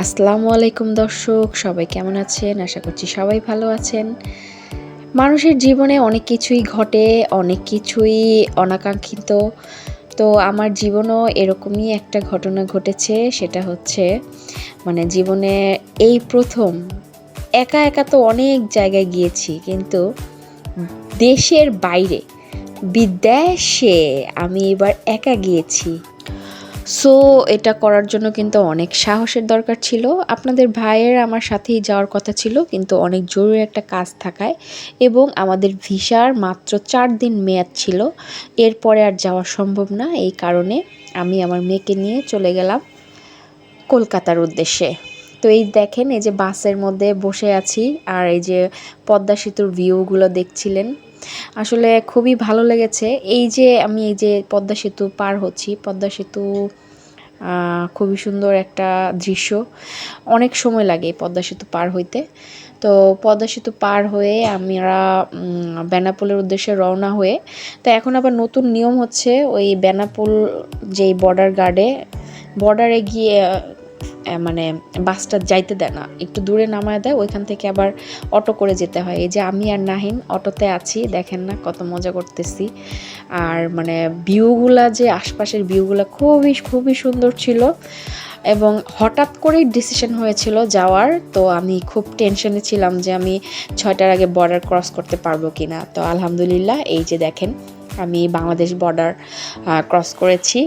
আসসালামু আলাইকুম দর্শক, সবাই কেমন আছেন? আশা করছি সবাই ভালো আছেন। মানুষের জীবনে অনেক কিছুই ঘটে, অনেক কিছুই অনাকাঙ্ক্ষিত। তো আমার জীবনেও এরকমই একটা ঘটনা ঘটেছে। সেটা হচ্ছে জীবনে এই প্রথম একা, একা তো অনেক জায়গায় গিয়েছি। কিন্তু দেশের বাইরে, বিদেশে আমি এবার একা গিয়েছি। সো এটা করার জন্য কিন্তু অনেক সাহসের দরকার ছিল। আপনাদের ভাইয়ের আমার সাথেই যাওয়ার কথা ছিল, কিন্তু অনেক জরুরি একটা কাজ থাকায় এবং আমাদের ভিসার মাত্র ৪ দিন মেয়াদ ছিল। এরপরে আর যাওয়া সম্ভব না। এই কারণে আমি আমার মেয়েকে নিয়ে চলে গেলাম কলকাতার উদ্দেশ্যে। তো এই দেখেন, এই যে বাসের মধ্যে বসে আছি আর এই যে পদ্মা সেতুর ভিউগুলো দেখছিলেন। আসলে খুবই ভালো লেগেছে। এই যে পদ্মা সেতু পার হচ্ছি, পদ্মা সেতু খুবই সুন্দর একটা দৃশ্য। অনেক সময় লাগে পদ্মা সেতু পার হইতে। তো পদ্মা সেতু পার হয়ে আমরা বেনাপোলের উদ্দেশ্যে রওনা হয়ে, তো এখন আবার নতুন নিয়ম হচ্ছে, ওই বেনাপোল যেই বর্ডারে গিয়ে বাসটা যাইতে দেয় না, একটু দূরে নামায় দেয়, ওইখান থেকে আবার অটো করে যেতে হয়। এই যে আমি আর নাহিন অটোতে আছি, দেখেন না কত মজা করতেছি। আর ভিউগুলা, যে আশপাশের ভিউগুলা খুবই খুবই সুন্দর ছিল এবং হঠাৎ করেই ডিসিশন হয়েছিল যাওয়ার। তো আমি খুব টেনশনে ছিলাম যে আমি 6টার আগে বর্ডার ক্রস করতে পারবো কিনা। তো আলহামদুলিল্লাহ, এই যে দেখেন আমি বাংলাদেশ বর্ডার ক্রস করেছি।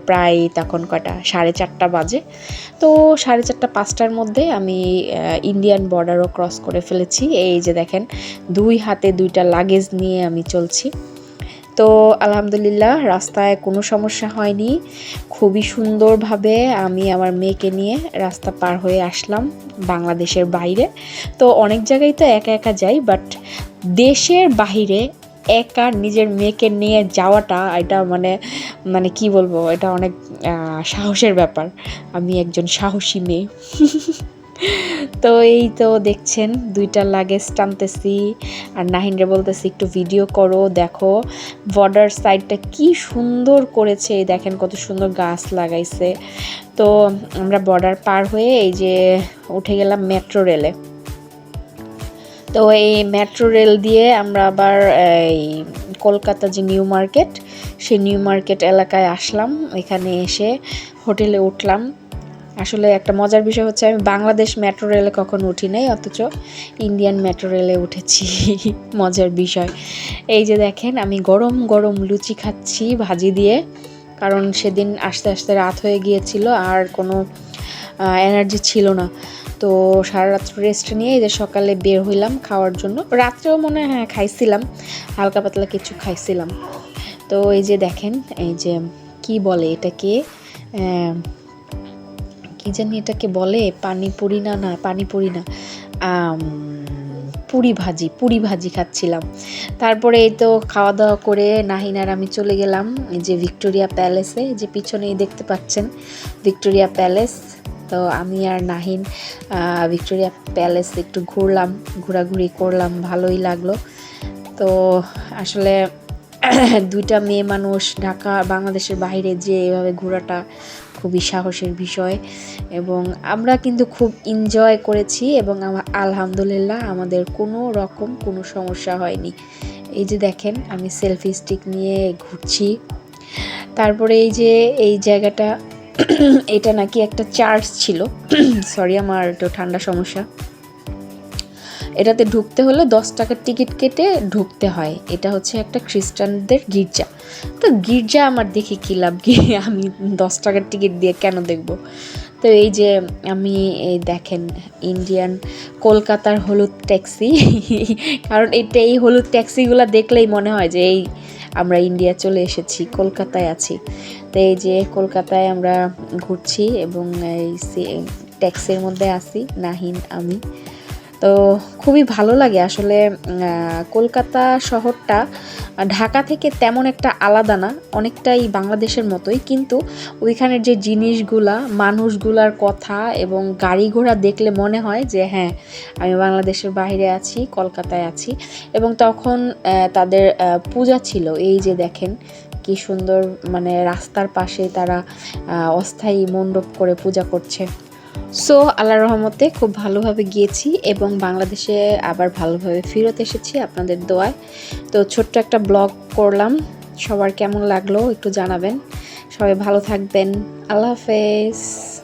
প্রায় তখন কটা 4:30 বাজে। তো 4:30 5টার মধ্যে আমি ইন্ডিয়ান বর্ডারও ক্রস করে ফেলেছি। এই যে দেখেন, 2 হাতে 2টা লাগেজ নিয়ে আমি চলছি। তো আলহামদুলিল্লাহ, রাস্তায় কোনো সমস্যা হয়নি। খুবই সুন্দরভাবে আমি আমার মেয়েকে নিয়ে রাস্তা পার হয়ে আসলাম বাংলাদেশের বাইরে। তো অনেক জায়গায় তো একা একা যাই, বাট দেশের বাহিরে একা নিজের মেয়েকে নিয়ে যাওয়াটা, এটা কি বলবো, এটা অনেক সাহসের ব্যাপার। আমি একজন সাহসী মেয়ে। তো এই তো দেখছেন, 2টা লাগেজ টানতেছি আর নাহিনরে বলতেছি একটু ভিডিও করো, দেখো বর্ডার সাইডটা কি সুন্দর করেছে, দেখেন কত সুন্দর গাছ লাগাইছে। তো আমরা বর্ডার পার হয়ে এই যে উঠে গেলাম মেট্রো রেলে। তো এই মেট্রো রেল দিয়ে আমরা আবার এই কলকাতা যে নিউ মার্কেট, সেই নিউ মার্কেট এলাকায় আসলাম। এখানে এসে হোটেলে উঠলাম। আসলে একটা মজার বিষয় হচ্ছে, আমি বাংলাদেশ মেট্রো রেলে কখনো উঠি নাই, অথচ ইন্ডিয়ান মেট্রো রেলে উঠেছি। মজার বিষয়, এই যে দেখেন আমি গরম গরম লুচি খাচ্ছি ভাজি দিয়ে, কারণ সেদিন আস্তে আস্তে রাত হয়ে গিয়েছিল আর কোনো এনার্জি ছিল না। তো সারা রাত রেস্ট নিয়ে এই যে সকালে বের হইলাম খাওয়ার জন্য। রাত্রেও মনে হয় খাইছিলাম, হালকা পাতলা কিছু খাইছিলাম। তো এই যে দেখেন, এই যে কি বলে এটাকে, কি জানি এটাকে বলে, পানিপুরি না, পানিপুরি না, পুরি ভাজি খাচ্ছিলাম। তারপরে এই তো খাওয়া দাওয়া করে নাহিন আর আমি চলে গেলাম এই যে ভিক্টোরিয়া প্যালেসে, যে পিছনেই দেখতে পাচ্ছেন ভিক্টোরিয়া প্যালেস। তো আমি আর নাহিন ভিক্টোরিয়া প্যালেস একটু ঘোরাঘুরি করলাম, ভালোই লাগলো। তো আসলে 2টা মেয়ে মানুষ বাংলাদেশের বাইরে যে এভাবে ঘোরাটা খুবই সাহসের বিষয়, এবং আমরা কিন্তু খুব এনজয় করেছি এবং আলহামদুলিল্লাহ আমাদের কোনো সমস্যা হয়নি। এই যে দেখেন আমি সেলফি স্টিক নিয়ে ঘুরছি। তারপরে এই যে এই জায়গাটা, এটা নাকি একটা চার্চ ছিল। সরি, আমার একটু ঠান্ডা সমস্যা। এটাতে ঢুকতে হলে 10 টাকার টিকিট কেটে ঢুকতে হয়। এটা হচ্ছে একটা খ্রিস্টানদের গির্জা। তো গির্জা আমার দেখে কী লাভ, কি আমি 10 টাকার টিকিট দিয়ে কেন দেখব। তো এই যে আমি এই দেখেন ইন্ডিয়ান কলকাতার হলুদ ট্যাক্সি, কারণ এই হলুদ ট্যাক্সিগুলো দেখলেই মনে হয় যে এই আমরা ইন্ডিয়া চলে এসেছি, কলকাতায় আছি। তো এই যে কলকাতায় আমরা ঘুরছি এবং এই ট্যাক্সির মধ্যে আছি নাহিন আমি। তো খুবই ভালো লাগে আসলে। কলকাতা শহরটা ঢাকা থেকে তেমন একটা আলাদা না, অনেকটাই বাংলাদেশের মতোই, কিন্তু ওইখানের যে জিনিসগুলা, মানুষগুলার কথা এবং গাড়ি ঘোড়া দেখলে মনে হয় যে হ্যাঁ, আমি বাংলাদেশের বাইরে আছি, কলকাতায় আছি। এবং তখন তাদের পূজা ছিল, এই যে দেখেন কি সুন্দর, রাস্তার পাশে তারা অস্থায়ী মণ্ডপ করে পূজা করছে। সো আল্লাহর রহমতে খুব ভালোভাবে গিয়েছি এবং বাংলাদেশে আবার ভালোভাবে ফেরত এসেছি আপনাদের দোয়ায়। তো ছোট্ট একটা ব্লগ করলাম, সবার কেমন লাগলো একটু জানাবেন। সবাই ভালো থাকবেন। আল্লাহ হাফেজ।